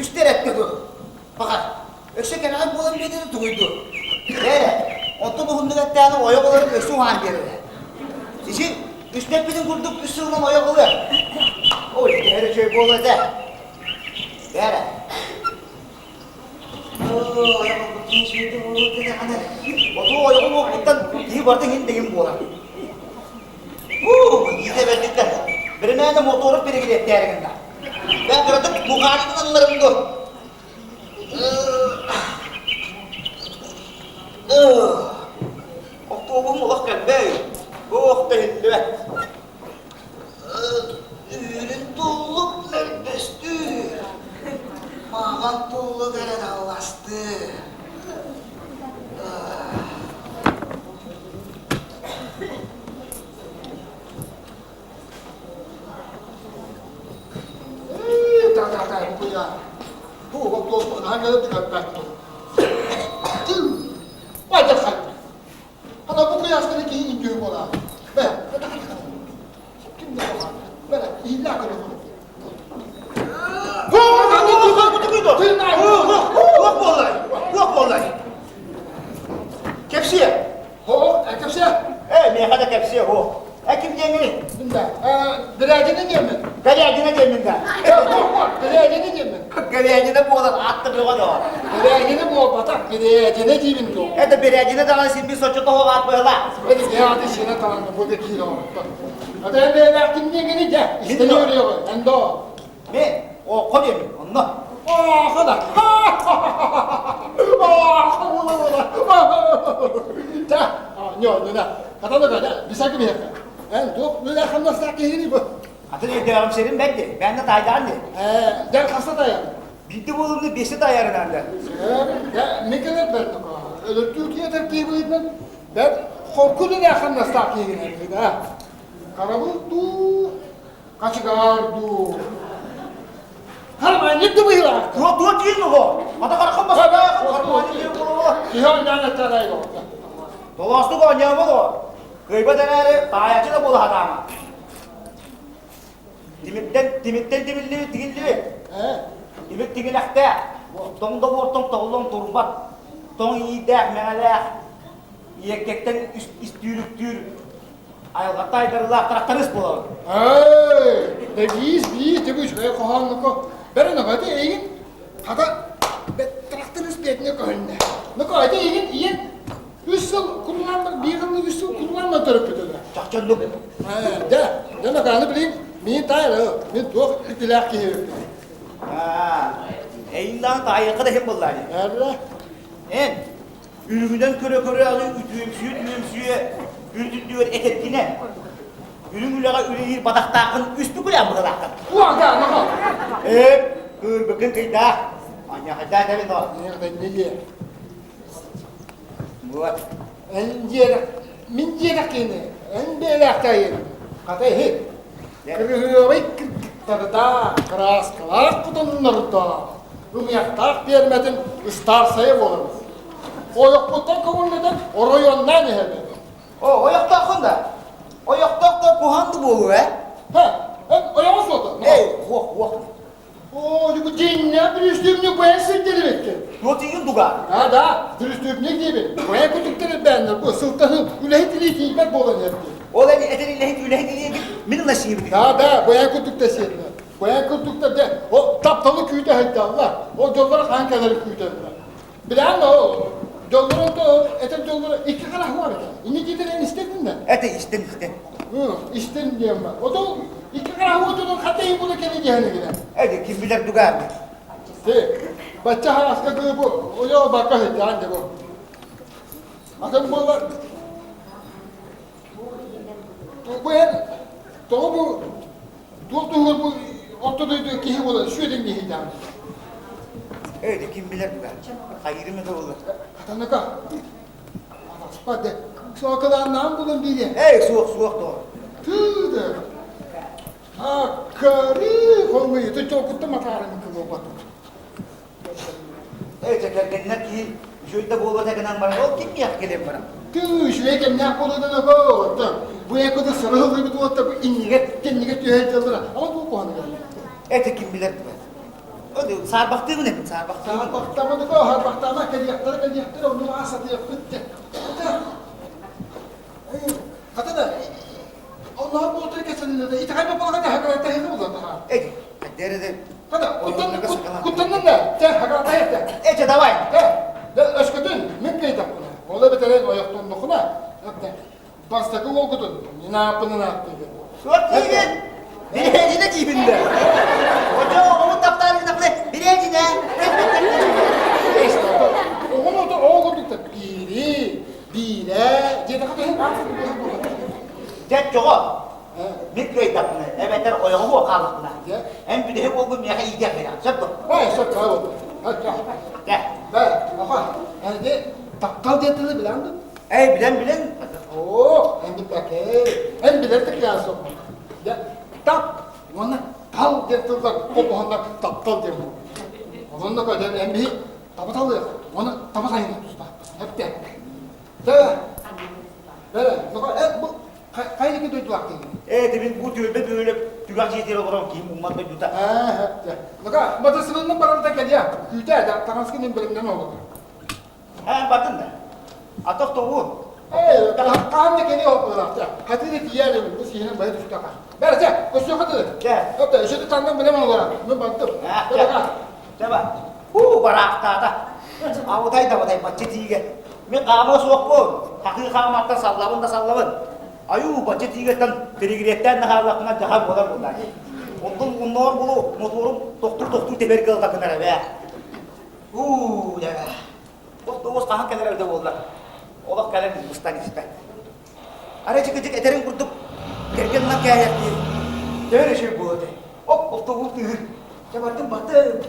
Üçler etti bu. Fakat ökse kenarı bolan bir de duydu. Böyle, otu bu hunduk ettiğini oyak olarak öksü var yerine. Sizin üçler bizim kurduk üstünden oyak oluyor. O işte her şey bu olacak. Böyle. Ooo, oyak olup kim şeydi olur dedi hani. Otu oyak olmaktan iyi vardı hindi bolan. İyi de verdikler. Birine de motoru biri gidetti yerinde. Ben kırdım bu halinin anlarımdı. Oktobum olak kalbey. Oh da hilli. Ürün tulluk nerbestü. Mağan tulluk ereden bastı. Bu ya. Bu doktor hangi dikkatli. Wajah kan. Ana bu kıyasları ki indiğim ola. Ben. Kim de var? Ben illa kadar. Yok vallahi. Kepsiye. Ho, kepsiye. Ne kadar kepsiye ho. Kim yengini? Bunda. Diracını gelme. Galeyacına gelminde. Diracını gelme. Galeyacına bu olan attı bir kadar. Diracını bu batak. Diracını gelin to. Galeyacına da nasıl bir soçuta ho at böyle. Hadi ya hadi şuna tamam bu da kilo. Hadi ben vaktim yengini de. İsteniyor ya. Endo. Ne? O kolye mi? Onunla. Kadar. Ta. Yok ne? Kata da kada. Bisa gibi ya. Çok böyle hamle sakin bu. Hatırlıyor devamım senin belki. Ben de daydandı. Gel kasa da ya. Bildi bulundu beşi dayarın anda. Ya ne kadar ben öyle Türkiye terkibi ben korkulu ne hamle sakin ha. Karabuldu. Kaçıgardu. Harman yıktı bu yıla. Dur değil mi bu? Hadi kalkınmasın. Harmani değil bu. Cihan lanet tarayı yok. Dolaştık oynayamı da. Gıyba deneri dayacı da bulu adamı. Dimitten digilli. Dimit digilekte. Toңda bortong toğlong turbat. Toң iyidek meğelek. Yekekten üstürüktür. Ayılgatta aydarılak traktarız bulalım. Ne biz de bu şuraya kohanlıkı. Ben ne kadar iyi. Hatta traktarız betine kohanne. Ne kadar iyi. Üç yıl kullanmak, bir yıllık 3 yıl kullanmak tarafı da. Çakçanlık. Ne kadar bileyim. Min taylı, min doğ itilak ki. Eyinden tayıkı da hem bunlar. Evet. Ürümünden köre alıyor, ütüyümsüyor, ürtütlüyor etetkine. Ürümüyle üreyir badaktakın üstü kuyan bu kadar. Uaga, ne kadar? Bakın kıyda. Anya hatta tabi no. Ne diye? Buat. Min jerak ini, belak tayin. Katanya hit. Kırıhıvay kırıktarda, keras kelak kutunlarda. Rumiyaktak vermedin, ıstar sayı oluruz. Oyak putan kavunladan, orayondan ehedi. O yaktak da. O yaktak da kuhandı bu he. Oyamaz oldu. Vah. Bu dinle bir üstümlük bu en sırtları bekler. Yotiyin duga. Da, bir üstümlük gibi. Bu en kutukları benler, bu sultanın ülahitliği hikmet bolan yaptı. Olan eteriyle hiç ülehediliğe minin nasibi. Bu en kutukta seninle. Bu en kutukta de, o taptalı kuyuda hatta Allah. O yolları hankaları kuyuda Allah. Bilen mi o? Yolların da, etek yolları iki kalah var. İni gideren istedin mi? İsten. İsten diyeyim ben. O da iki kalah var da katayı bunu kendi cihane giren. Kim bilir duga mı? Baca haraska kıyı bu. O yol baka hatta anca bu. Bakın bunlar. Bu en, doğru bu, doğru bu, ortada kihi olan, şu edin kihi tam. Kim bilir duga. Hayırı mı da olur? Katanaka. Anas de, soğuk alandan bulun diye. Soğuk doğru. Tüde. Kari, konuyu da çok kutlu makarını kıvı batı. Cekerkenler ki, şöyle bu olacak kadar var. O kim yak gelip bana? Şuraya kendine konuda da koydu. Bu yakada sarılı gibi tuvatta bu inniget, kendiget tüyel çaldıra. Ama bu puanı geldi. Kim bilir duga. O sarbaktı mı ne? Sarbaktı. Sana baktamadı ko, har baktama kediyaktara onu asatı yok gitti. Kata da Allah bu otur kesin de itaat yapalım hadi hakaret hızlı olur daha. Ece, derede. Hadi kutanın da te hakaret et. Ece davay. De öskütün mümkün de buna. Ola betere ayaktan dokuna. Hatta bastaki olgudun. Ne yapını ne yaptı gibi. Suat giyin. Birinci cibinde. Hoca oğlum daftarını nakle. Birinci ne? İşte onu da olguduk da bire cede kadar. Jet çoğu. Mikroyu tapını. Evet, oyağı bu kalıpına. Hem bir de hep o gün yaka iyi yapıyor. Sabah. Vay çok kayboldu. Hadi Gel. ben apa? Yani de takkal diye bilen mi? Bilen. Oo, hem bir bakayım. Hem bilir de kıyas yok. Ya, tak. Ona tal diye tırlar. O buhanlar takkal diye. Onun da kadar hem bir tabat alıyor. Onu tabat ayını tutma. Hep de. Böyle. Bu kaylık duydular ki. Demin bu tüyde böyle tügak yetiyor olarak kim ummat ve yuta. Hep de. Bak, madrasının paranı da geliyor. Hüte eder. Tanrısının bölümünden olur. Batın da. Atok toğu. Kahve geliyor oradan. Hadi de diğerleri bu sihirden bayır düştü akar. Berce, koşuyor hadi. Gel. Yok da işe tanıdım bilemem olarak. Ben baktım. Gel. Coba. Barak tata. Aku tay baca tiga. Me kamu suapun. Hakiki kamu sallavun. Ayu baca tiga tan terigiretten nahalakna jahat bolar bolar. Untung unor bulu motorum doktor teber kal takınara be. Ya. Waktu kahan keler evde bollar. Odak kalian bustan işte. Are çıkıcık eterin kurdup gergen nak kaya yaptı. Böyle şey bu de. Hop bu tühür. Cematın batı.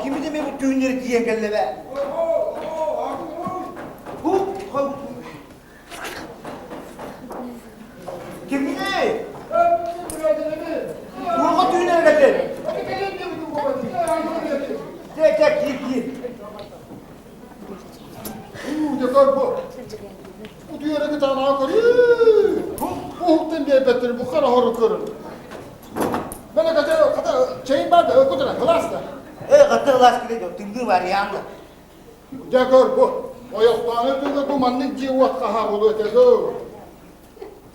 Kimi de bu düğünleri diye gelle be. Bu kimi ne? Burga düğünleri gelle. Tek gir. Dekar bu. Bu diyor ki tane akar. Bu hukuktan diye betir. Bu kadar horu kırın. Ben kadar şeyin vardı. Kudura klasta. Katı las kile jo tindu var yandı. Dekar bu. O yaptığını tüyde bu manın civat kaha bulu etezo.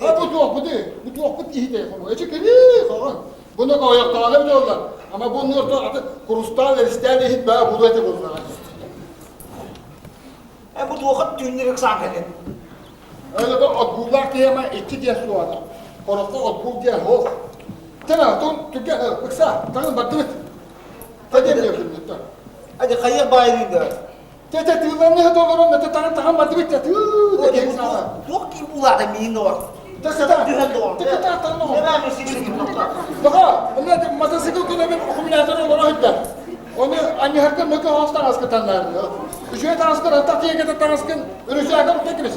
Bu tuğ değil. Bu tuğ bu değil de. Ece kedi kahan. Bunu da o yaptığını biliyorlar. Ama bunun orta adı kurustan ve isterle hit böyle bulu ete buldular. Bu tuğ düğünleri sanki. Öyle de atbullar diye ama iki diye su adam. Korokta atbul diye hoş. Tena Türkiye kısa. Tanrım baktım. Tadem yapayım lütfen. Hadi kayık bayılıyım da. Tete tüyler ne kadar olur ne tanrım tanrım baktım bitti. Tuğ kim bularda miyin doğru. Testa. Düğün doğru. Tete tanrım. Ne ben misin gibi nokta. Baka, onlar motosiklet kullanıp kumülatör olarak hütte. Onu anne hakkı mükü hasta askıtanlar. Üçüye askır hatta diye kadar askın. Ürüşe akar tekiriz.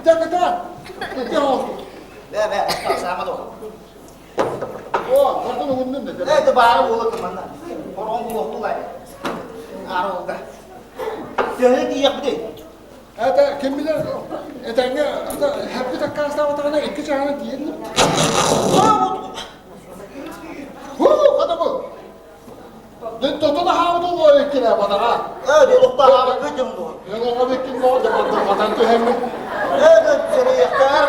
Tekata. Mükü hasta. Be, sama doğru. O, kadın uyundun dedi. Evet, bağırı olur kımanda. Koron bu oldular. Ağrı oldu. Düğünü diye yapı değil. Evet, kim bilir, etenge, hep bir dakika hasta vatana iki çağını diyelim. Totala havada o öyküne bana ha. Evet, yolukta abi kıcım bu. Ben ona bekledim o zaman vatan tühemli. Evet, seni yakar.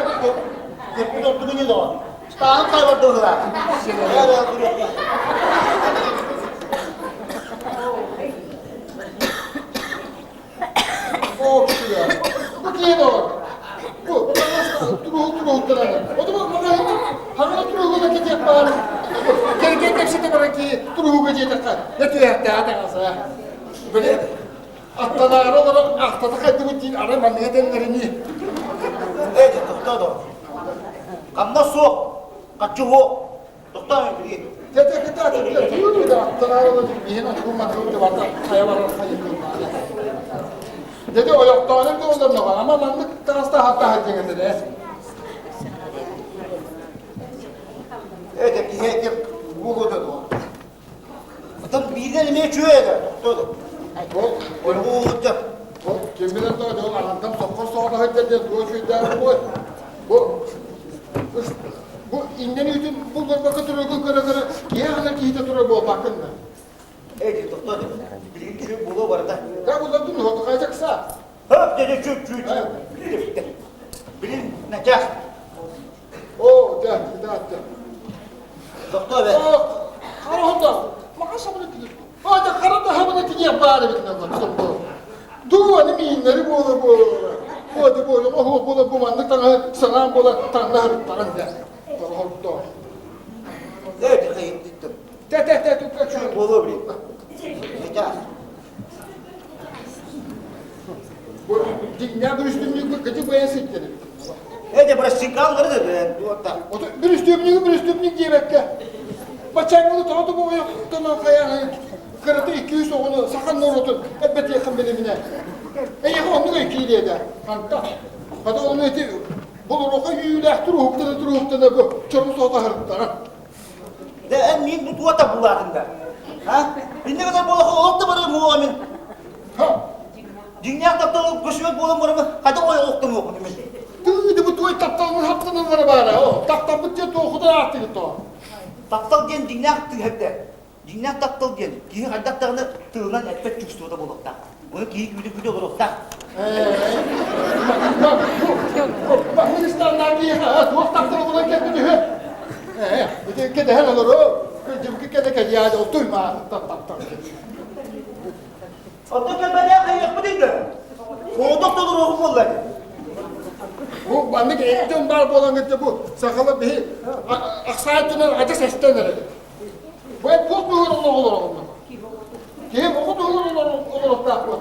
Köprü dörtlü günü de o. Stanı kaybardılar. Evet, duruyor. O ya. Bu kiye de var. Bu durup duran. O zaman bana hamile durup da gidecek bari. Gel hepsi de var ki durup gidecek. Ne tüyekte atasa. Böyle atlar olarak ahtada kaydı din araman nedenlerini. Evet, doktor da. Kanda su. Kaçı bu. Doktor mu biliyor? Tete yürü de atlar olarak bir hemen kurmak da var da kaya var kayıp. Dedi o yoktanın da onların var ama ben de tarafta hatta hacı dedi. Evet, bir heykel buldu da o. Adam birden emeğe çöğe eder, doktor. O Öyle buldu. kim bilir de o adam sokar sonra hacı dedi o şeyden bu inden yüzün bu bakı duruyor kara diye kadar ki hiç duruyor bu bakın da. Evet, doktor. Birinci çöğe buldu var da. Ya bu da dur o kayacaksa. Hop dedi çöp çöğe. Bilin ne gel. O da. Doktor be. Kara honda. Maka sabını diyor. Hadi kara da havada diye bari bir tane var. Duvarı minleri bu. Hadi böyle o bu manlık tane sana bola tane tanı der. Honda. Evet, kayıp gittim. Te Çöğe buldu bilin. Ne gel. bu dünya bir üstünlük gıcı bu esikleri. Evet, burası sinkalları da böyle. O da bir üstünlük diye bekle. Bacağını tuttu bu yok. Tamam kayağını. Kırıtı 200 onu sakın nur otun. Elbette yakın bilimine. Yakın onu da ikiliye de. Hatta. Hadi onu eti. Bulur oku yüyleh durup da bu. Çorbu soğuda hırıklar. De en mühim bu tuvata bularında. Ha? Ne kadar bolakı olup da bana muamin. Ha. Dünya taptalı koşuyor bolum var mı? Hadi oy oktum yok. Duydu bu tuğ taptalının hakkının var bana. O taptal bütçe tuğu da attı to. Taptal diyen dünya hep de. Dünya taptal diyen. Kihi haddaklarını tığından etpet küçtü o da bolukta. Bunu kihi güdü olur da. Bak Hindistan'dan diye ha. Tuğ taptalı buna kendini. Bir de hen olur o. Cıvkı kede ya o tuyma taptal. Hatta ben ne kayıp mı değil de? O doktor olur vallahi. Bu bandık ektim bar bolan gitti bu. Sakalı bir aksayetinin acı seslenir. Bu hep çok mühür olur onunla. Kim o da olur da bu.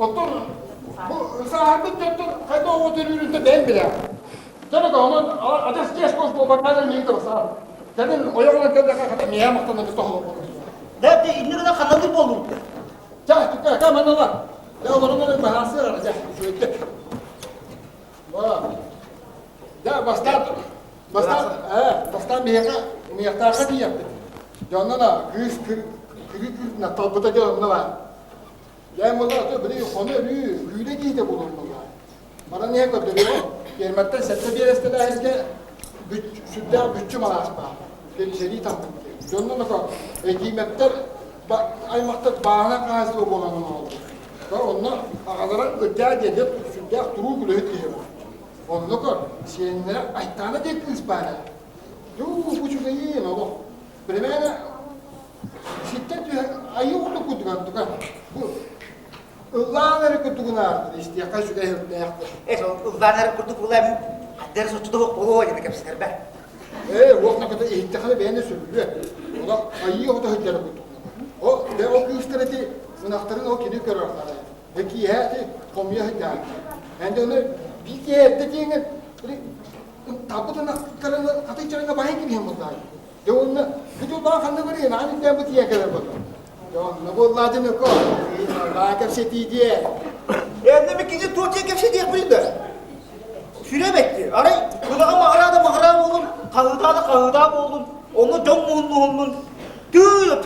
Otur. Bu sahibi doktor kayda o otururunda ben bile. Tabii ki onun acı ses koş bu bakanın neydi o sağ. Senin oyağına kadar niye muhtemelen bir tohum olur. Ne de inni kadar kanalı boldu. Cah, kaman Allah. Ya onun bahası var, cah, şöyle. Vah. Ya bastan bir yere, miyakta diye yaptı. Canına da kız na tabuta canına var. Ya bunlar da böyle konu büyüle giydi bulundular. Bana niye götürüyor? Gelmekten sette bir estede herke sütte bütçü malaş var. Seri tam. Canına da giymekler aymakta bağına karşı o bolanın oldu. Ve onlar ağalara ödea gelip sütte duru gülü diyor. Onunla kor, seninlere aytana dekliz bana. Yo, bu çok iyi ne oldu? Primera, şiddet ayı oldu kutukan tukan. Bu, ılğanları kutukun ağırdır işte, yakın şu da yurtta yaktı. Ilğanları kutuk olayım. Hadderi soçu da yok, oğlu oynadı hepsiler be. Vakti kadar ihtikali beğeni söylüyor. O da ayı o da hıcları kutuk. O, ve o kıyıstırıcı, sınavların o kedi körü ortada. Peki yerde, komya hıcları. Yani onu bir yerde diyene, tabudan aktarını katayacağına bayan gibi hem bunlar. De onu, bir daha kanlı var ya, nani ben bu diye kadar bunu. De onu, bu ladını koy. Daha kapsa diye. Demek ki Türkiye kepşe diye yapıyordu. Süre bekliyor. Aray, kulağıma arada mahram olun, kahıda olun. Onu can muhunluğunun. Tüh,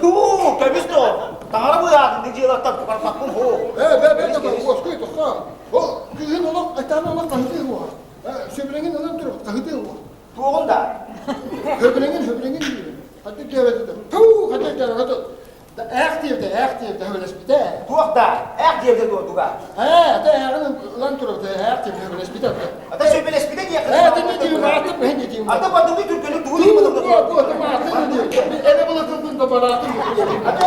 temiz de o. Tanrı bu ya, ne diyorlar bakın ho. Ben de bak, koşkuyu tutsa. O, kızın olan, aytanı olan kahıdı var. Söbreğin olan durup, kahıdı var. Tuğun da. Höbreğin diyor. Hadi devlet dedim. Tuh! Aktivde höyles bir de. Tuğda, ayak yerde durduga. Ha, da ayağının lan turukta aktivde höyles bir de. Ata söylbeles bir de yakın. Ha, da ne diyeyim artık ben ne diyeyim. Ata bandı bir Türkiye'nin tuğunu Bu yapalım. adam artık ne diyor. Eve bulatırdın da bana atın. Ata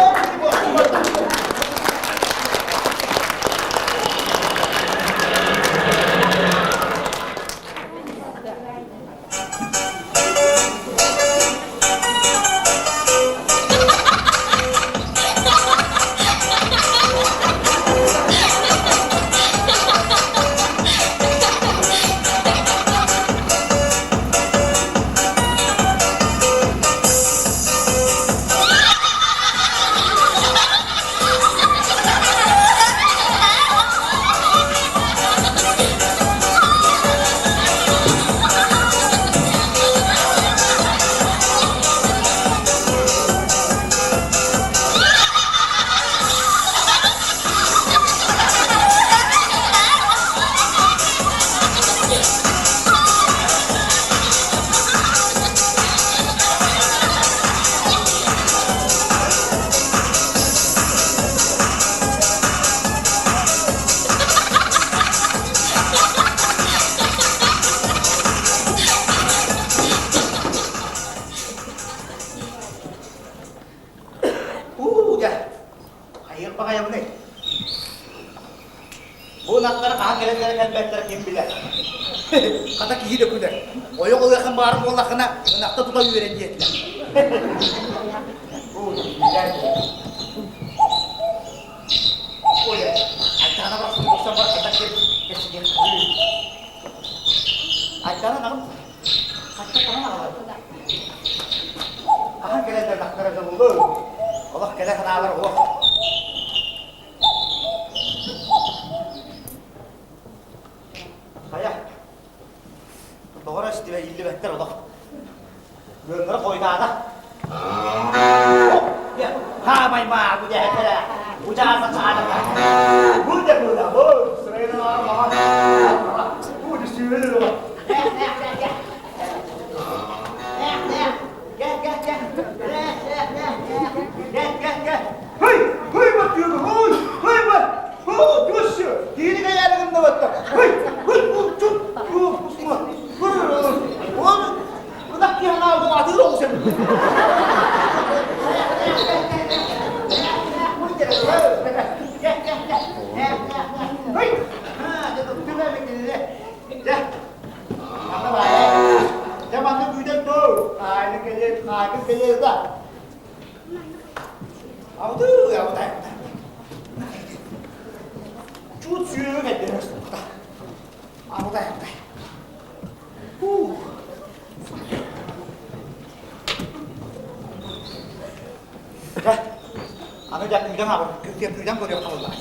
ya. Hayır pakaya bu ne? Bu naklara kahan better kim bilir. Kata kihi de kuder. Oyok olakan bağırıp olakına nakta tuta yüveren diyetler. Güzel. O ya. Aytana bak şimdi olsa var kata kesin. Aytana nakım. Kaçta kana naklar. Kahan gelenler naklara da bulur. Allah kele kanalar o. Kaya. Doğru işte ve illi better ola. Gönlü koydu ada. Ya, ha may ma bu ya kele. Bu cahasa çağırdı. Bu da burada. Bu sırayla var. Bu düşüyor ola. Gel. Hıy bakıyorum. Hıy bak. Düşüyor. Dini kayarında baktım. Hıy. Tut. Oğlum. Bırak ki hana aldım. Atılır oldu senin. Gel. Hıy. Ha, dedim. Tümer bekledi. Gel. Anla bak. Zamanında büyüdüm doğru. Aynı gelir da. Adı ya bu da. Cut suyu getiririz. Adı da. Gel. Anı da büyüdüm abi. Kötüye büyüdüm görüyor kalırlar.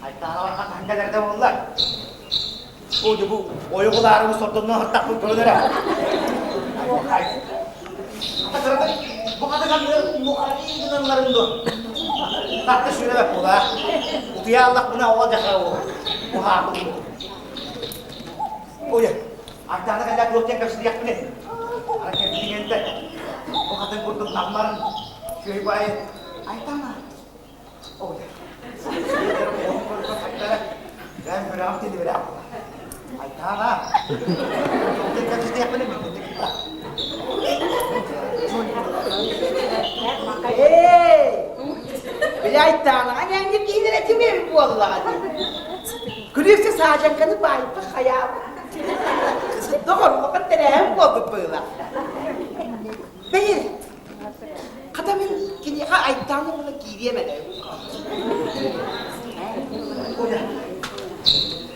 Aytana var hangilerden onlar. Bu oyuncularımız sorduğundan hırtlak bu görünür ha. Hayır. Bu kadar bu kadar iyi günlerinde. Tatlı şöyle bak bu da. Utuya Allah buna olacak ha o. Bu haklı. Oya. Aytana kadar protein kapısı yak ne? Hareket dinlende. Bu kadar kurdum namların. Şöyle bayı. Aytana. Oya. Ben böyle hafta dedi böyle. Aytana. Protein kapısı yak ne? Bilay tana, anyan yip iğnele timim bu Allah'a. Gülüyorsa sağcan kanı bayıp hayal. Doğru mu kadar hem bu böyle. Beyir. Kadamin kini ha ay tana bana giyemedi. Oya.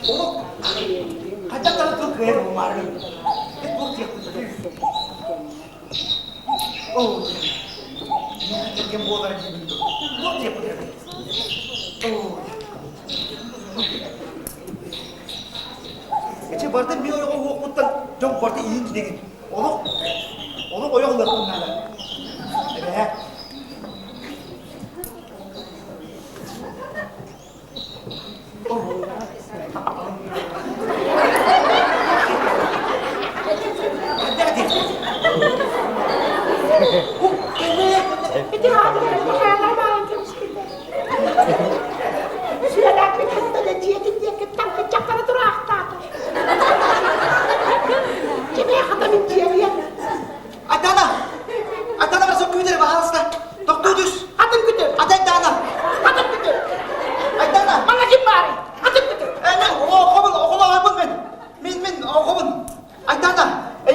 Oğlum. Kaçak tanıtım kıyır bu margın. Hep bu tiyatı. Oh. Yang bola lagi. Buat dia pergi. Oh. Ece berarti bir oyun okutan çok berarti iyi gidin. Onu oyunlar bunlar. Evet. Oh. Hadi. hayaller bağlantıymış gibi. Şuradan bir kızda da ciyetin diye ki tankı çakları duru aktardı. Kime adamın ciyeti? Adana! Adana var sok güdür bağırsa. Doktor düz. Adım güdür. Adana! Adım güdür. Adana! Bana kim bari? Adım güdür. Okula aybın ben. Min okubun. Adana!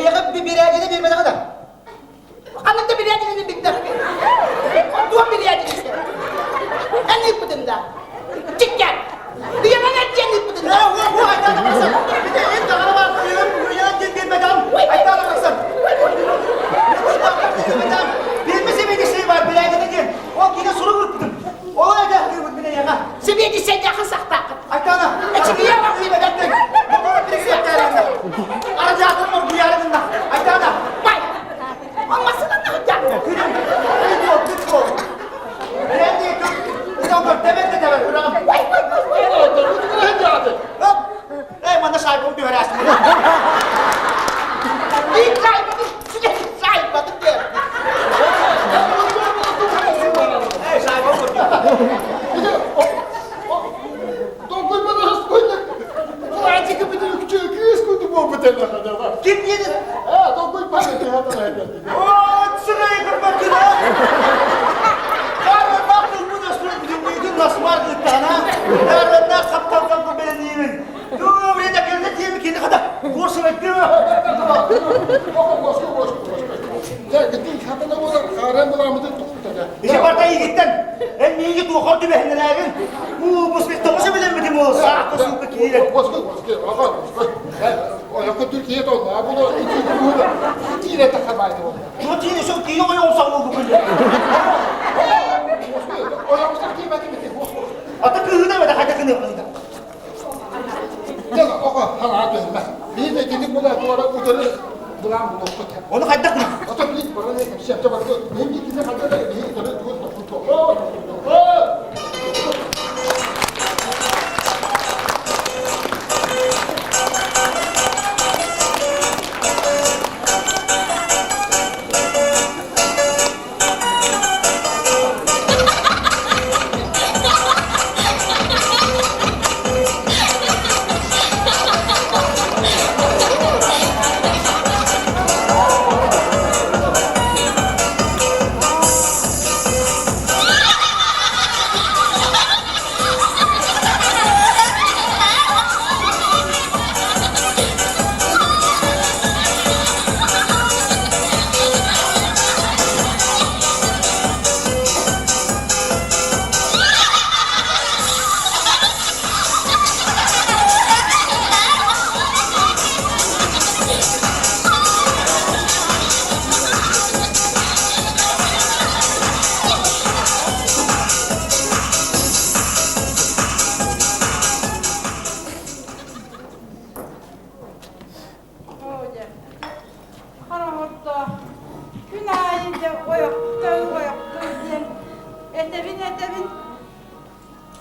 Yakıp bir ergene vermedi kadar. Anında bir yerdini bitti. Duvar bir yerdini. En iyi pıdında. Çık gel. Bir yana ne cennet pıdında. Bu Adana baksın. Bir de en dağına var. Yalan gel madam. Adana baksın. Bilmese bir şey var. Bir ergene gel. O yine soru vurttum. O da bir de yana. Seviyedi sen yakın sakta. Adana! Açık yalan bir bekle. Bu bana bir şey yaptı. Aracı aklım var bu yarımında. Adana! Bay. Olmasın anlayacağım. Git ol. Ben diye kız. İnanmıyor. Demet de demet. Bırakın. Vay vay vay vay. Hop. Bana sahip ol diyor aslında. İyi kaymadın. Size saymadım diyor. Sahip ol diyor. Doktor bana hasta koydu. Bu acıkı bir de küçük kız koydu bu butela kadar. Kim yedi? Ha, doktor bana teyatta geldi. Ooo sırayı kırmak ki lan. Yarın baktın bu da sürü bütün nasıl var gırtlağına. Yarın da kaptan kaptan benim yemin. Dur buraya da geldi diye mi kendi kadar. Kursun etti mi? Boş. Sen gittin kadına bu kahraman bulamıdır tuttu. İşe partayı gittin. En iyi git o kaldı be hendelerden. Bu spek tabaşı bilemedim o. Sağ kısım kıkıyla. Boş. Aga. O yakın Türkiye'de olma. Bunu ikiyle takamaydı onu. Çok iyi çok iyi oyun olsa oldu böyle. O yapmışlar kıymeti mi? Ata kığına mı da hadi kığına mı? Gel oku hala dönmez. Bir de gidip buna duvara udarı bulan bu nokta. Onu hadi kığına. Ata bir bana ne bir şey yapacak. Benim gittiğimde kadar da bir udarı tuttu.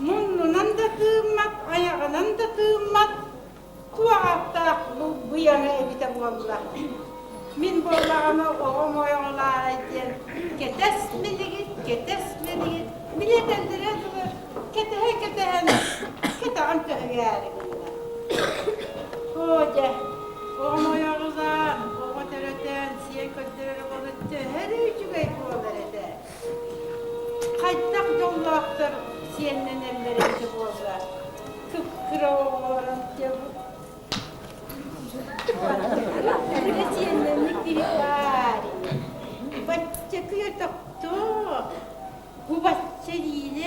Munnunan da kıymat, ayağının da kıymat. Kuağatta bu yana evde valla. Min bollağımı oğum oyunlar eden. Ketes miligit. Millet eldiredir. Kete amca hüyari bunlar. Hoca, oğum oyunlar, oğum töreten, siye kötülere balıttı. Her üçü gayet oğlar eder. Kaytak yollaktır. Siyenin ellerinde bozlar. Kıpkıra oğullarım çabuk. Öyle siyenlenlik biri var. Bahçe kıyırtakta. Bu bahçe değil.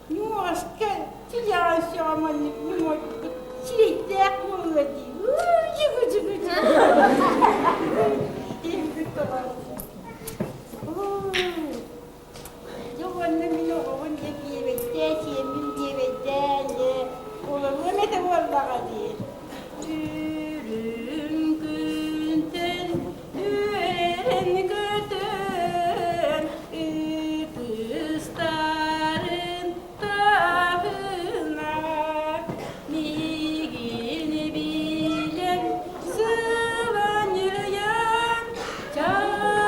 Numaşka çileğen şamanı numaşka çilekler koyuyor. Cıgı. Evde kalan. Yok annemin oğlum da diyemekte, siyemin diyemekte. Olur mu de vallahi değil. Yürün günden, yürün günden, kızların dağına, migini bilen, sıvanıyan, çağ.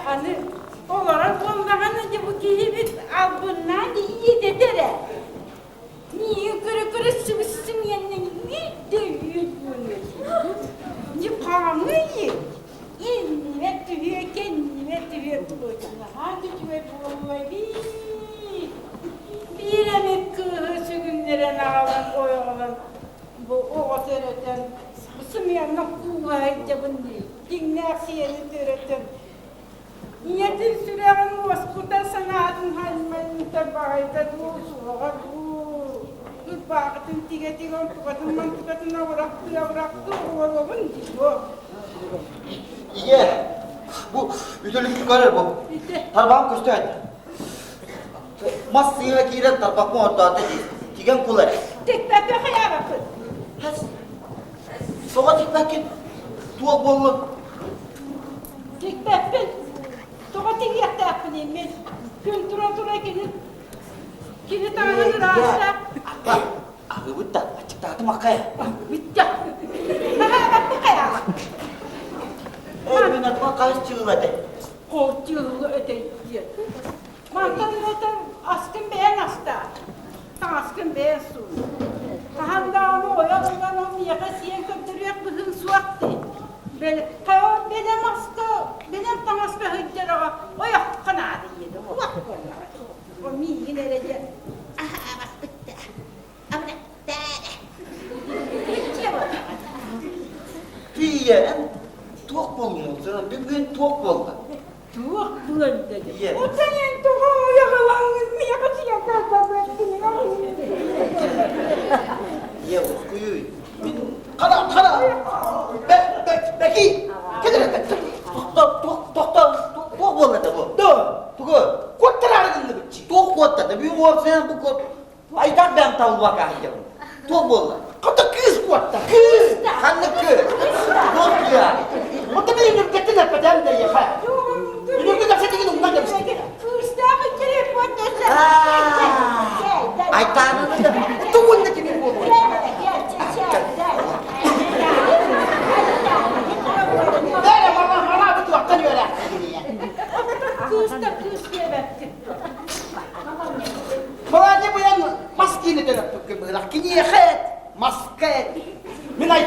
Hani olarak ondan önce bu gibi al bundan iyi dedere. Niye kırı kırı sıvışsın yanına bir dövüyor bunu. Yıkanı iyi. Kendime tüyüyor, kendime tüyüyor bulacağım. Hangi tüyüyor bulmayı bir emek kıhısı günlere nağlan oyalan. Bu o otelden sımyanla kuvayınca bunu dinler siyeni töreten. Niyetin süreğin oskuda sanatın halmenin tabayda doğuşuğa bu. Bakıtın tiga-tiga tukatın mantukatın avraktı oğlum diyor. İyi. Bu müdürlük yukarı bu. Tarbağım köstüğüydü. Mas sıyıra giren tarbak mı orada dedi. Tigen kulları. Tekrar bakaya bakın. Soğa dikmekin. Tuğ bollu. Tekrar ben. Toka tigiyat yapayım ben. Gün tura gelip. Kimi tanrı rahatsız. Ahı butta. Açık dağıtı makaya. Bitti. Bak bakaya bak. Evin atma kaç çığladı. Korkuyorlu öteydi. Mantan öten askın beğen hasta. Tam askın beğen su. Kahanda onu oyalıdan onu yakasıyan köptürüyor bugün su attı. Böyle kayol benim askı, benim tam askı hıccara o yok kanadı yedi. O bak o miyi nerede? Aha bak bitti. Ama ne? Bitti bak. Diyen tuğ bolmuyor sana. Bir gün tuğ boldu. Tuğ bulan dedi. Ye. O senin tuğu yakalanmış mı yakası yakarsa böyle. Ye uskuyu. Kana. Beki. Gidelim. Tuğ boldu bu. Tuğ. Kottarardın da bitti. Tuğ kottadı. Bir olsa bu kot. Aydan ben tavuk bakacağım. Tuğ boldu. Kata kız kuatta. Kız. Kanlı kız. Tuğ ya. O da benim ürketin epeden de yapar. Ürketin epeden ondan gelmiş. Kırstamı telefon desem. Ay tanrım da. Tuğun da kimin bu? Böyle bana bu tuaktan öyle. Kırs diye bektim. Falan bu yan maskini de yaptık böyle. Kini yeket. Masket. Min ay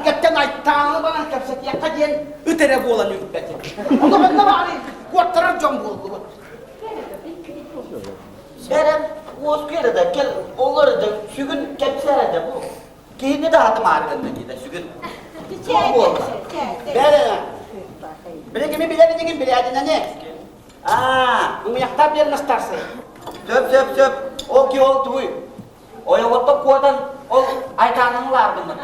gatten ay tanrı bana kapsak yakadiyen ötere bu olan yürütmedi. O da bana bari kuattıran can buldu. Berem Oscar'da da gel olur da sügün kepsere de bu. Kihini de hatım ağrıgında gide sügün. Tuğ boldu. Böyle. Böyle kimi bilemediğin bile adına ne? Bunu yaktar bir nastarsa. Söp. O ki ol tuğu. O yolda kuatan ol aytanın lardında.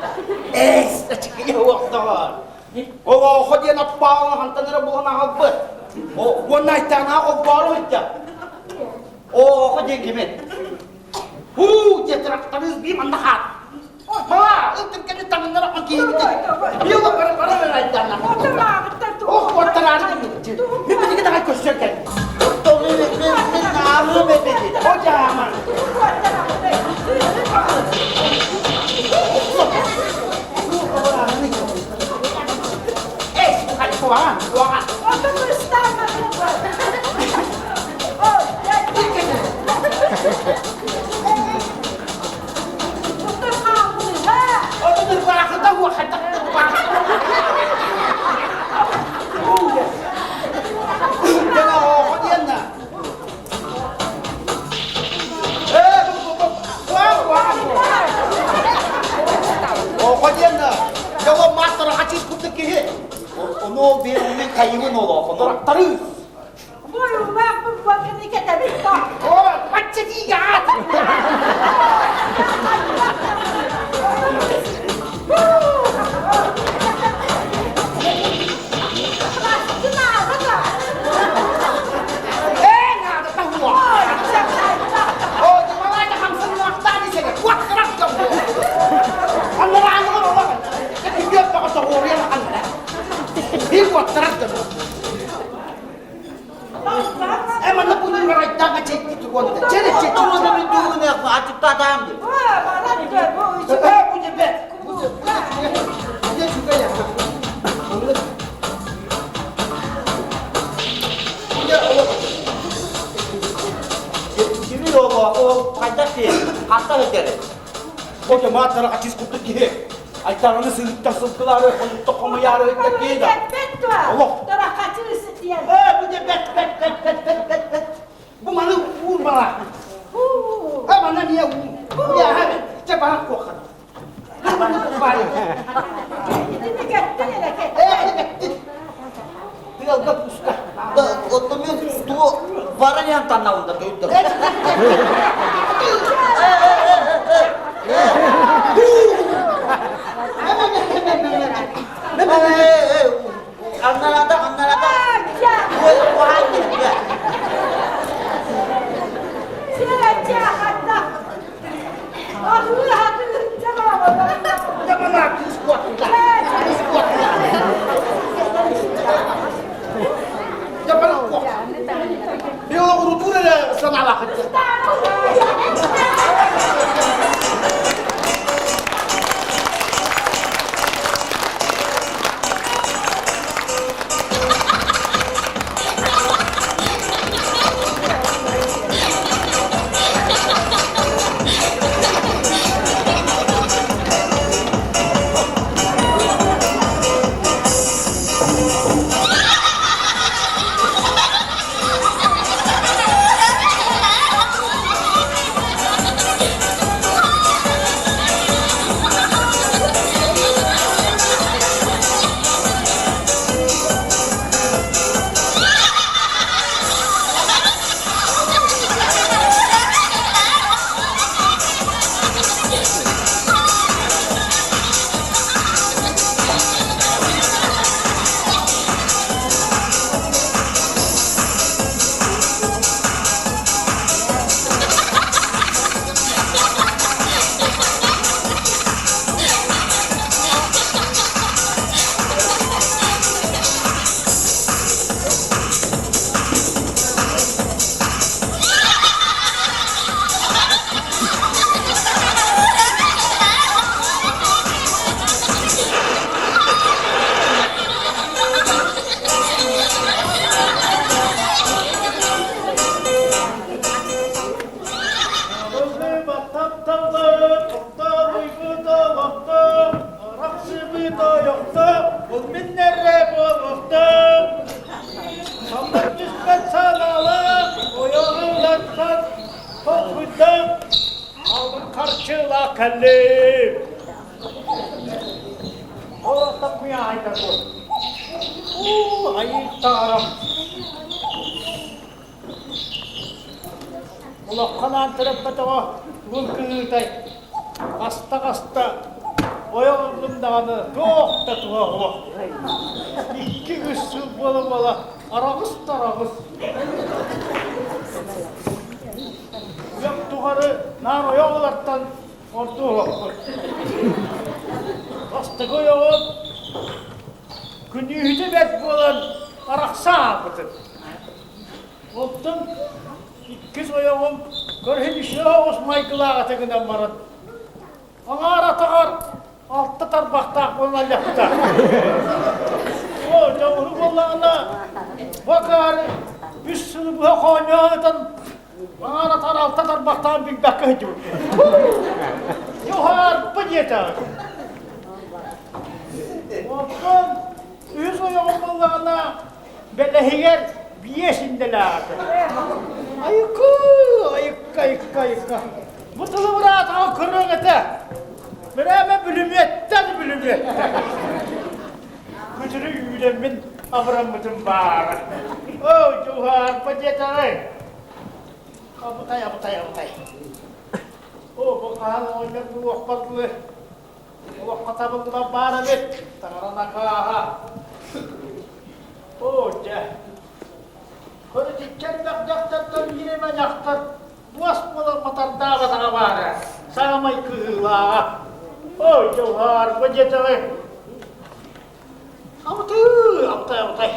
Çıkıyor waktar. O hodiya na pao hantanara buhana halbı. O naitana o balo hitta. O hocam kimin? Jetraktanız bir mandahat. Mala, untuk kami tanganara pagi gitu. Dia para naitana. Waktar ada gitu. Ini kita akan kusyukan. Doktor ne namı dedi. O zaman. Bukan kuangan. Oh, itu berkuah kita buat kita. Jangan kodian na. Oh, kodian na. Jangan master hacis kutek ke. Onu bir onun kayımın oğlu. Onu Terus. Buyurun bak bu bakını ketemiş bak. Oh, macam tiga. Nggak ada tahu. Oh, gimana aja kamu semua tadi saya kuat keras kamu. Orang kan orang. Jadi dia pakai sahurnya makan ada. Dia kuat keras kamu. Emang lu punya orang jangan cek gitu gua. Cek Onu bir düğüne yapma. Açıkta adam diyor. Bana diyor bu işi. punya bed. Dia juga ya. o paytak değil, hatta öderim. O cemaatlara açız kutlu ki. Aytarını sınıfta sılkıları, konukta konu yarı ödek değil de. Bet var. Allah. Dara kaçırırsın diye. Bu da bet. Bu bana vur bana. Ha bana niye vur? Ya hadi. Ce bana kokar. Bana kokar. Gidini götür hele git. Hadi. Biraz da puska. Da oturuyor, tuğu varan yan tanavunda dövdüm. Anlarada. Bu hangi? Şöyle hatta. Ahlı hatırlı cevabı. Ce bana pis kokar. Ce bana kokar. Bir yola unutur hele sana bakacak. Karşıla kellim. Allah'tan kuya ayda bu. Ayı taraf. Ulah kanan terepete o. Vılkıhtay. Hasta. Oyalıdım dağını. Çok da tuğa o. 2-3 yıl bola. Arağız tarağız. Yok tuğarı nan oyalardan ordu oldu. Hasta koyup. Günü hücebet bolan araksa bıtın. Oldum. 2 oyağım. Görhen işe osmay kılağa tekinden barın. Ağara tağar. Altta tarbakta koyma lafta. O camını bollağına. Bakar. Üstünü bu konyağıdan. Ağara tağar altta tarbaktan bir bakı hücüm. Yuhar bıcıta. Oldum. 100 oyağım bollağına. Belehiyer. Biyesindeler. Ayıkka. Mutlu murat o kırın ete. Beraber bülümyetten. Küçülü yülemin avramıdım var. O Cuhar Pacetay. Abutay. O bakan oynak bu vakatlı. O vakata bulduğuna bana bet. Tanrına kaha. O cah. Kau dicari dak yine menyaktar, buas pola matar dawa takabara, sama ikulah. Oh Johar, bajetawe. Abtai.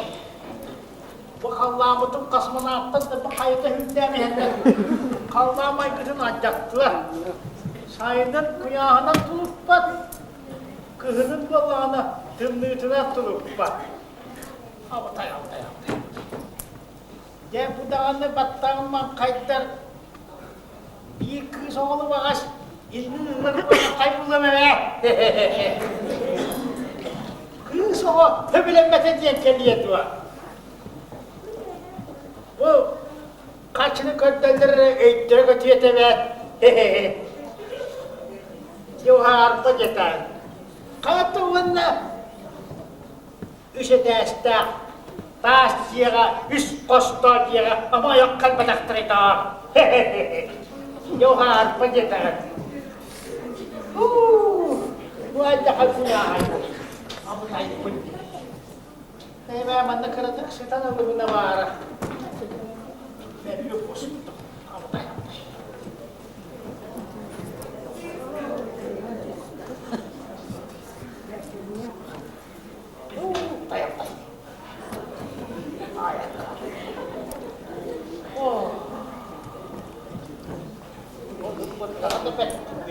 Bakallah betul kasmanatan dan kayaknya hindari hendak. Kalau mai kena ajak lah. Saydan kuyahanan tulupat, kehenan balana demi tulupat. Abtai. Dia budaknya batang mak kaitar Bir kız oğlu bağış. İlmini kaybolama be. Kız oğlu höbülenmete diye keliyeti var. Bu kaçını gönderleri öğüttüre götüyete be. Yuharda yeter. Katılığında üşeteste taş yere, üst kosta yere ama yok kalbadaktır da. Yuharda yeter. Bu ayda kalbuna ayda. Ama ayda bu. Ben de kırdık şeytan ölümüne var. Ben büyük olsun. Ama ayda.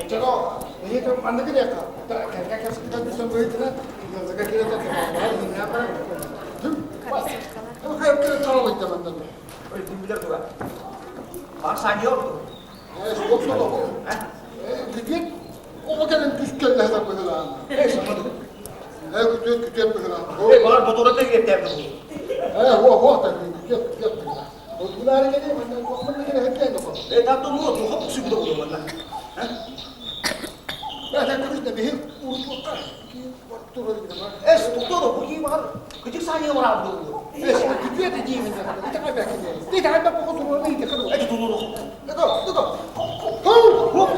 저거 이게 좀 만들게 될까? 그러니까 계속 비싼 거 있잖아. 이거 제가 그래서 말이 내가 좀 가볍게 따라오고 있다 만든다. Öyle kim bilir bu? Bak sen yok mu? Yok soğuk. Gidin o kadar düşkünle hesap edilen. Kütüp edilen. Bana motora da getirdi bu. O da kütüp. Bunlar geliyor, ben kokmanı gene hep geldi bu. Tam da bu oldu, hop su bile oluyor bana. Ben de kırışta bir uğurlukta ki doktora gidiyorum. Doktor, bu iyi var. Küçük saniye var abi bu. Kütüp edeceğim ben. Bir tane belki de. Bir tane de bu kutumu ne yıkıyor? Hadi durur. Dur. Hop.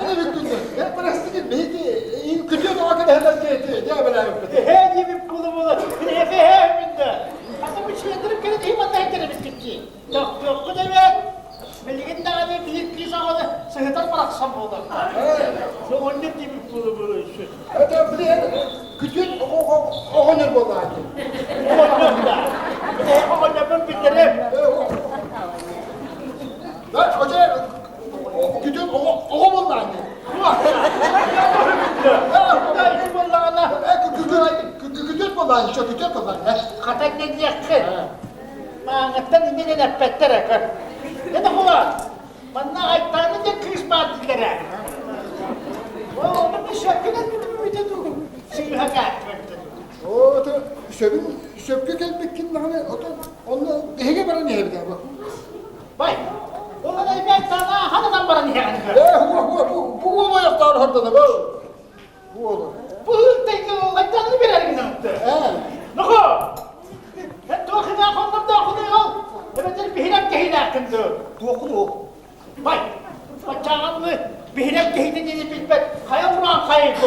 Ana bitti. Ben parası değil. Belki kütüp o kadar hemen geldi. Ya bela yok. He gibi pulu bulu. Bir de he binde. Hatta bir şey yatırıp gene deyim hatta eklemiş gitti. Yok bu demek. Melike'nin de abi bir kız olmadı. Sıhhitan bıraksam oldu. Yok onun gibi pulu bulu işi. Hatta bir de kütüp o honor bu da. Ama ben bitirim. Lan hoca kütüp o bundan. Kütüp bundan, çok kütüp bundan. Katak ne diyeceksin? Mağıttan indi de nepettere kır. Ne de bu var? Bana ayaklarını da kız bağırdıkları. Onun bir şakına bir de dur. Sıyı hakat. O da söpke kelbekkin hani o da onunla hege bana niye bir daha bak. Vay. Ona da ben sana hanıdan bana niye yani? Bu olma yaptı orada bu. Bu oldu. Bu tek ayaklarını bir araya gitti. Nuhu! Ben doğukuna konum doğukuna yol. Evet, bir hilak kehiler kındı. Dokun. Vay! Açağımlı bir hilak kehini dedi bilmem. Hayal vuran kayıpı.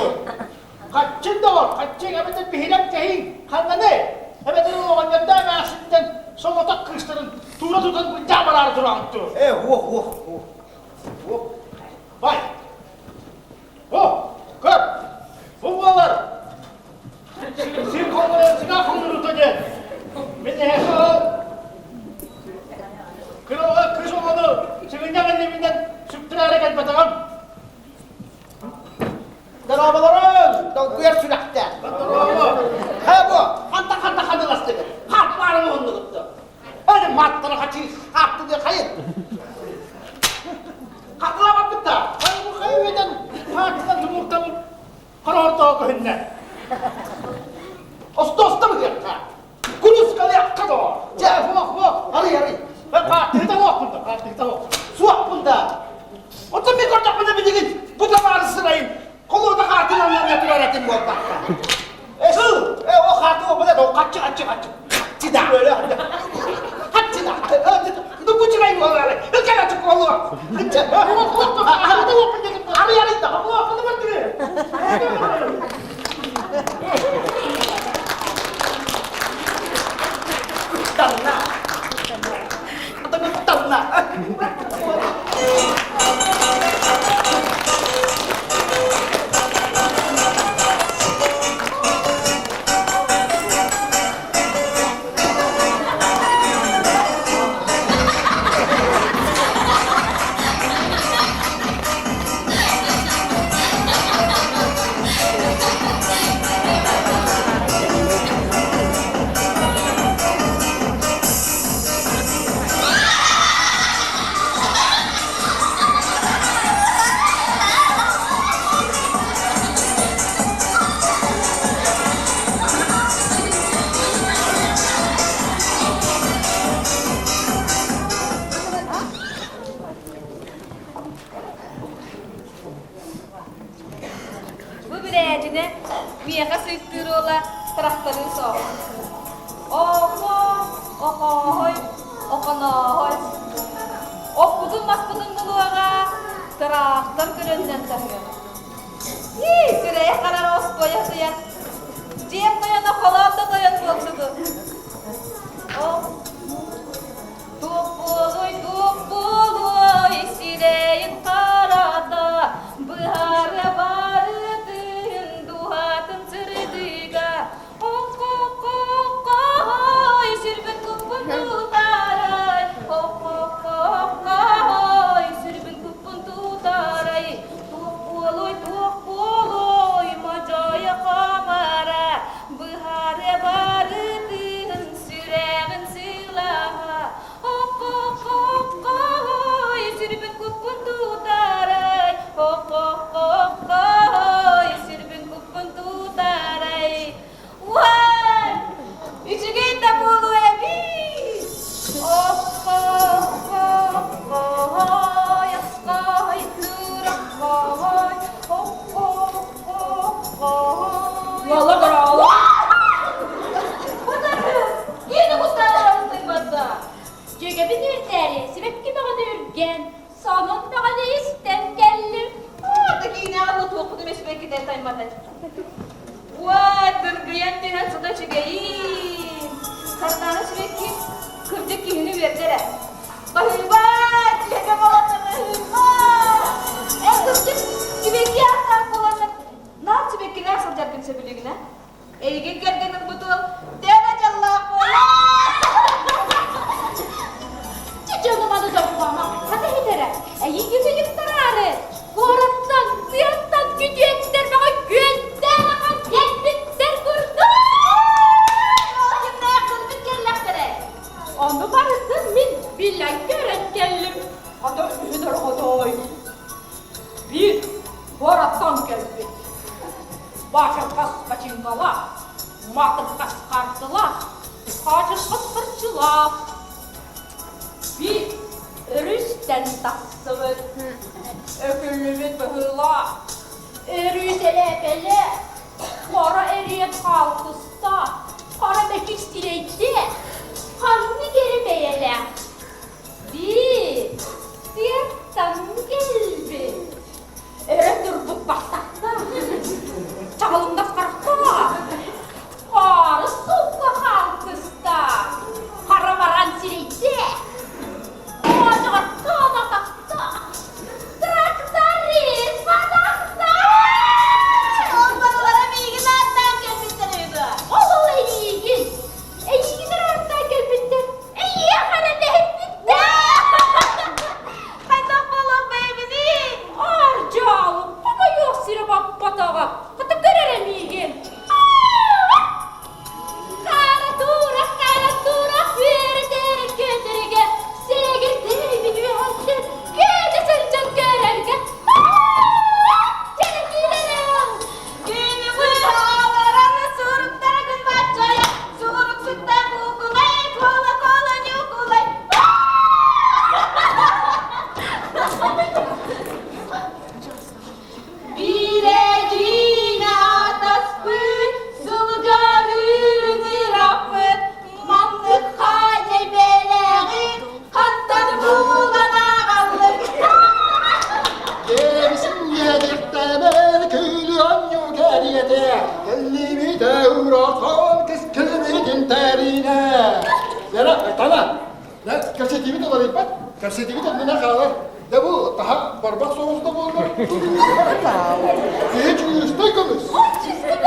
Kaçın da var, kaçın. Evet, bir hilak kehin. Kanlı ne? Evet, o annemde meğersinden somata kıştırın. Tuğra tutan bu damalar durandı. Vay! Kır! Bu bağlar! Sil kolları, silah kolları tutacak. Bir de hep o. Kız olmalı. Çıkınca kendiminden süptüre hareket bakalım. Darabaların, duyar sülakta. Ha bu, hanta kadılastık. Hartlarını hunduruttu. Öyle matları kaçıyı harttı diye kayın. Katılamak da. Hani bu kaybeden hartından yumurta bu. Kararda o köyünden. Osta mı diyor ha? Kulus kalı yakka da o. Bu. Arı. Ben partide okunda, Su okunda. Otur bir korcak bana bir digin. Bu da arısınayım. Kolu da kartın ondan yatır öğretim bu otlakta. O kartı o burada o kaçı. Kaçı da. Böyle hadi. Kaçı da. Bu çırayım onları. Gel açık kolu. Arıda okun dedim. Arı da. Bu okundu bak gibi. Miyaga sıyıktırıyorlar, traktörü soğuk. Ohoy, okonoy. Okudun maspudun buluğa, traktör göründen tanıyor. Süreye karar ospoya suyan. Cem koyana kolamda koyan bolsudu. Tupuluy, sireyin karada, bıhara barıdın, duhatın sırdıga. Oy, sirbin kupun tutaray, oy, sirbin kupun tutaray. Tupuluy, macaya kamara, bıhara barıdın, süreğin silaha. Oy, sirbin kupun tutaray, oy, sirbin kupun tutaray. Vay, içigen de bulu evi. Oy, askay, durak, oy. Valla bravo. Yeni kustalarımız duymadı. Çünkü bir dürtleri, sebep ki bana dürgen, sonun bana istem gelir. Oradaki yine anlatı okudum eşbeki detaymadı. Vay, dırgıyan denen suda çıkayım. Sartana sürekli kırdık yünü verdiler. Bahülbat, çekem olanlar bahülbat. Kırdık sürekli aslan olanlar. Ne yaptı sürekli ne asıl jargın sebülüğüne? Eygin gergenin butul, dene callah ola. Canım adı canım hadi hitere. İyi gibi yıktararı. Korattan, siyattan gücekler bana günden akan gelbitler kurdu. Allah'ım ne yakın bir kellektere. Onu barısın min billahi gören gellim. Hadi üstüne odoy. Bir, korattan gelbit. Başım kas kaçıngala. Matım kas kartıla. Kaçın kas kırçıla. Bir örüsten taksıvır, öküllümüt bıhıla, örüsele bele, kara eriyen kalkısta, kara mekik sileydi, kanını geri beyele. Bir, siyattan gelbi, öretür bu bastakta, çağalımda karkta, kara soğukla kalkısta, kara varan sileydi. Kasetimi de ne kadar? De bu daha barbat soğuzda bu olur. Hiç üstekimiz.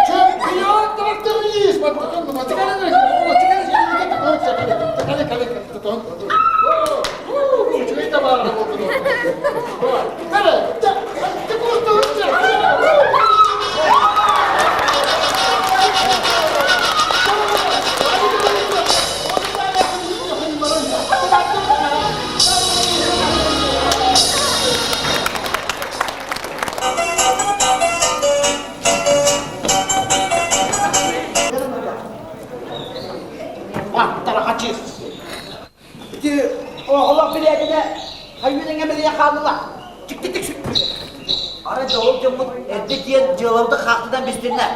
Çöpüyor traktörüyüz. Bak bakın buna çıkarın. Oğlum çıkarın. Çıkarın. Şurayı da bağırın. Böyle. Allah bileğine hayvanın emeliye kaldılar. Çık. Ara davul cımık evde diye cılavda kalktıdan biz dinle.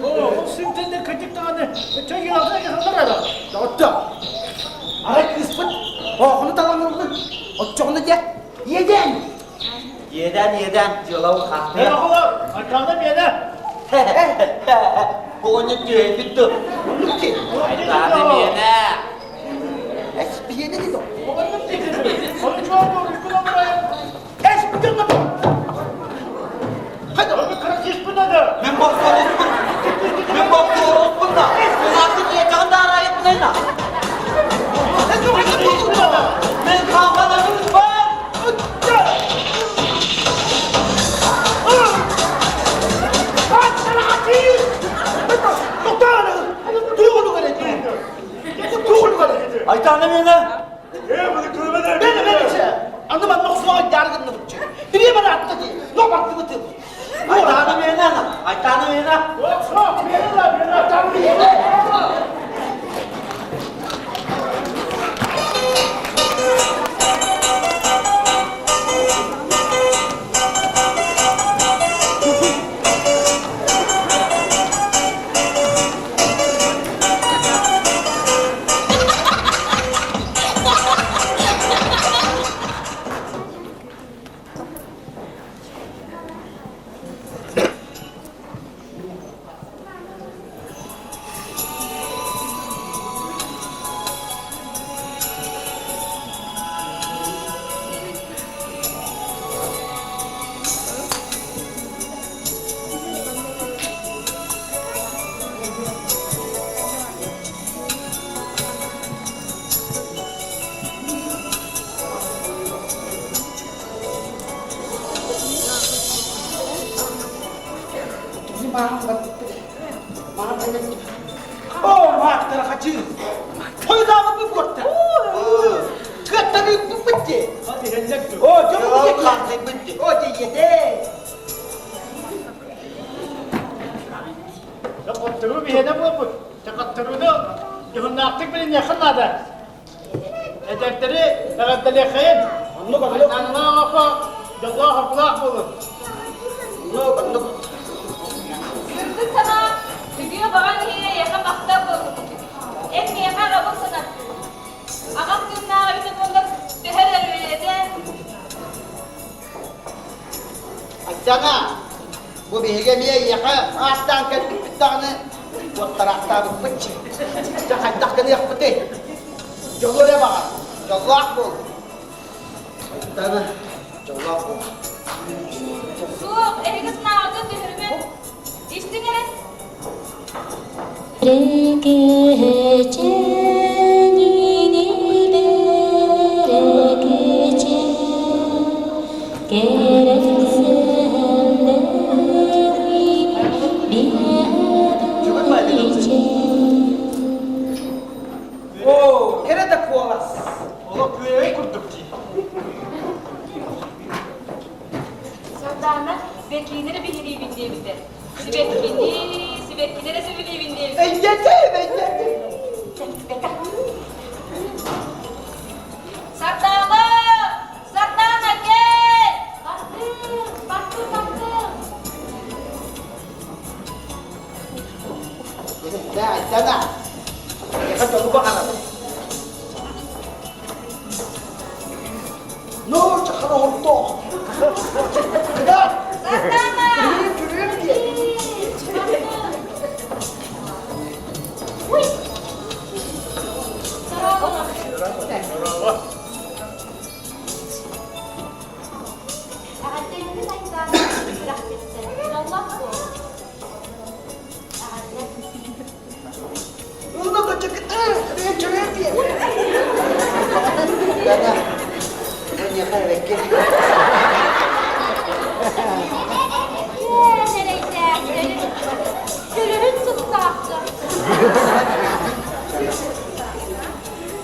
O simtinde kıcık tane. Çayı altına getirdiler adam. Doğru. Ara kıspıt. Oğunu talanırdı. Otçoğunu gel. Yeden. Yeden, yılav Ne kalktı. bakalım? Arkamda bir yere. Bu onu diyor, bitti. Oğlum ki. Ay tanem yene. Bir yedi dedi o. Sonuç var mı? Uykudan buraya. Bir gönlüm. Hadi. Abi kırık iş bu nedir? Ben bakıyorum. Ben bakıyorum bunda. Ben artık yiyeceğim de arayıp neyine. Ben kavgalarımız var. Ay tanem yene. Bunu kırmada Anlamadım nasıl yargınlık için. Bir bana attı ki. Ne baktı bu tip. Ay tanem yene. Ay tanem yene. Yok, bir yere lan, bir yere. Tamam, bir yere. Oh, mahtara hacı. Toydağımı bir kotta. Kıttırı bir bitti. Hadi hendek dur. O camı Yılav bitti. kalktı, bitti. O da yedi. Çakattırı bir yere bulmuş. Çakattırını yığınlattık birini yakınladı. Edepleri tegaddeli yakayın. Anlı bakalım. Anına oku. Yallah kulak bulun. Anlı bakalım. Kırdı sana. Gidiyor bana niye yaka bakta bu. En yaka kabuk sana. Akak günler bizim onda teher eriyeden. Aksana. Bu bir hegemiye yaka. Ağaçtan kalbik bir tane. Bu tarafta bir bıçı. Cakay dakikini yakıptı. Yolu öyle bakar. Yallah bul. Aksana. Yallah bul. Soğuk elini sınavdı mühürümü. İçtin gene. Oo, nerede kovalas? Ola köyeye kurduk ki. Sırtlarına bekliğinleri bildiği bildiğimizde. Sibekkinlere sevildiği bildiğimizde. Yeter. Sırtlarına! Sırtlarına gel! Baktım. Ne aksana? Yaka yolu bakar. Ne olacak kana oldu? Ya! Sırtlarına! Yürüyün diye. Uy! Sarabına. Bravo. Ağaçlarını sayıdan bıraktı. Allah bu. Ulan da çıktı. Yürüyün diye. Gana. Ben yakar bekle. Nereyse. Gülümün tutsaktı.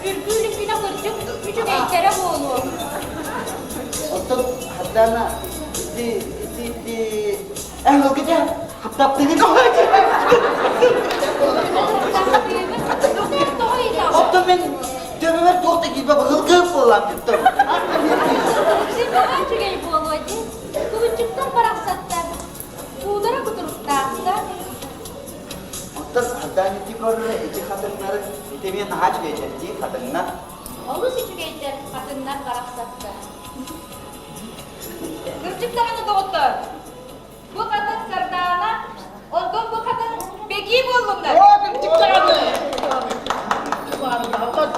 Ürgülük bir nakırcık, küçük enkere boğulu. Otur hattana. Ehlo gide. Haptaptığını koyacak. Hatta ben dövme tohta gibi hılgı falan tuttum. Şimdi ben çögeli boğulu hadi. Kıvıcıktan parak sattı. Buğdara kuturup dağıttı. körre iki kadınları demeyen hac geçirdiği kadınlar. Олус içigeyler kadınlar karaksattı. Kırçıklarını doğuttu. Bu kadın sırdağına, ondan bu kadın bekiyim oğlumlar. O bir çıktı. Var ya bak.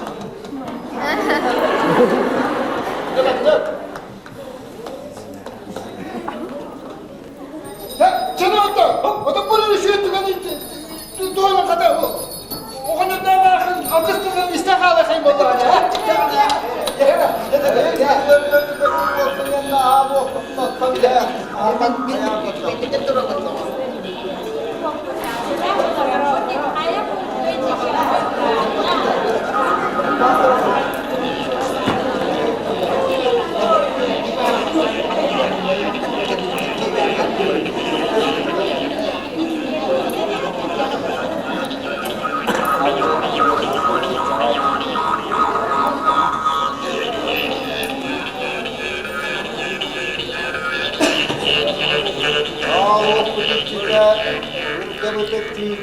Ya çene otta. O da böyle şu ettiğini doğru kadar o. O kadar da var. Akıstığın istihare sayın vallahi ya. Ayak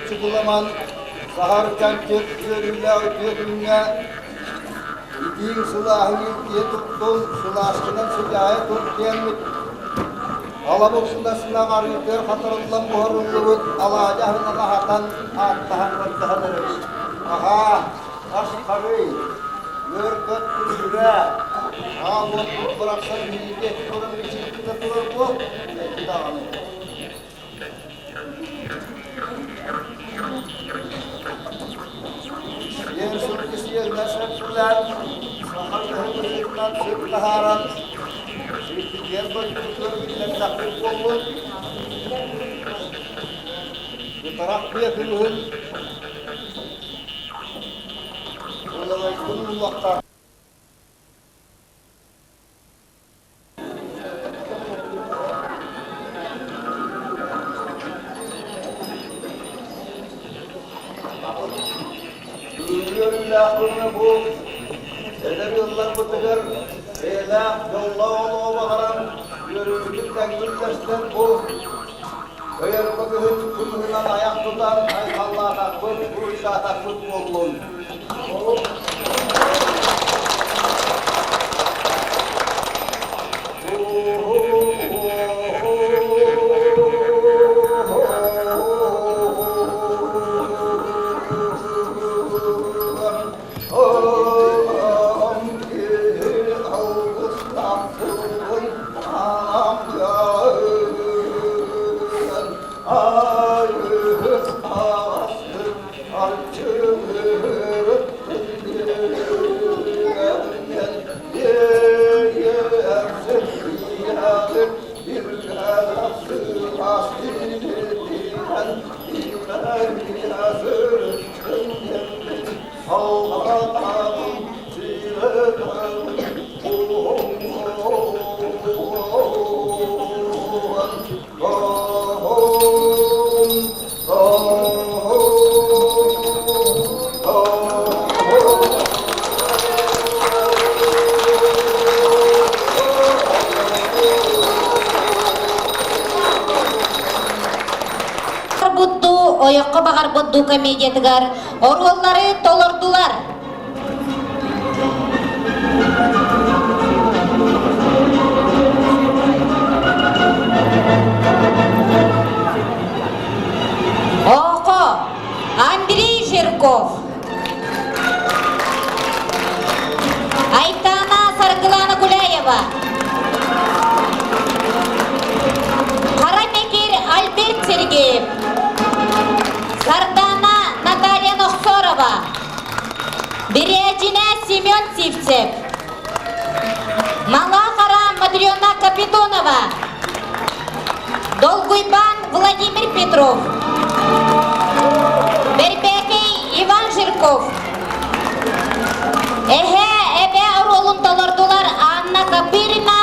Çıkılaman, saharken köprülerle ötüyorunla, İdiğin silahını diye tuttun, silahından silahı tut gelmek. Alaboksundan silah arıyorlar, hatırından buharınlığı, alacağına rahatan, attağınları. Aha, taş karı, yörgöt kürüre, ağabey bıraksan yiyecek, durun içinde durur bu, etki dağını. Yer sürküsü yerine sürtüler, saharlarından sürtüharan, sürtüler bölümünün takip olun. Bir taraf bir gülün, olarak bunun vakta. Yıllar bu, seneler yıllar bitirir, eylem yolla oğlu bağıran, yürüyüşün tekbirleşten bu. Köyerime gühün kümünden ayak tutan, ay Allah'a takbır, bu işe takbır olun. Oyokka bakar buddu komediyatigar orolları tolordular. Oko Андрей Жирков, Айтана Саркылана Гуляева, Карамекер Альберт Сергеев, Сардана Наталья Нохсорова, Бережина Семен Сивцев, Малахара Мадрена Капитонова, Долгуйбан Владимир Петров, Бербекей Иван Жирков, Эбе оролун толордулар Анна Капирина,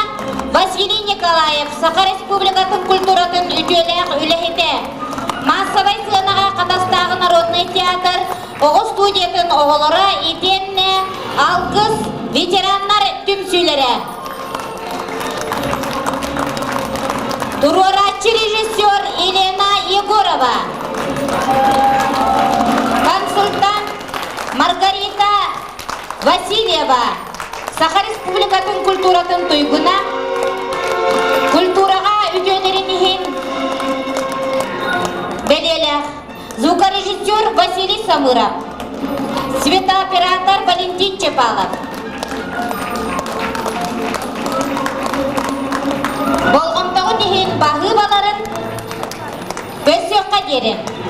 Василий Николаев, Саха Республикатын культуратын үтөлек үлехете. Массовай сынаға Қатастағы народный театр, оғы студиятын оғылары итенне, алғыз ветерандар түмсүйлері. Туруратчы режиссер Елена Егорова. Васильева. Саха Республикатын культуратын туйгуна. Культураға үдөнерінігін белелях. Звукорежиссер Василий Самыров. Светооператор Валентин Чепалов. Болғымтағы нехен бағы баларын өз сөққа дерін.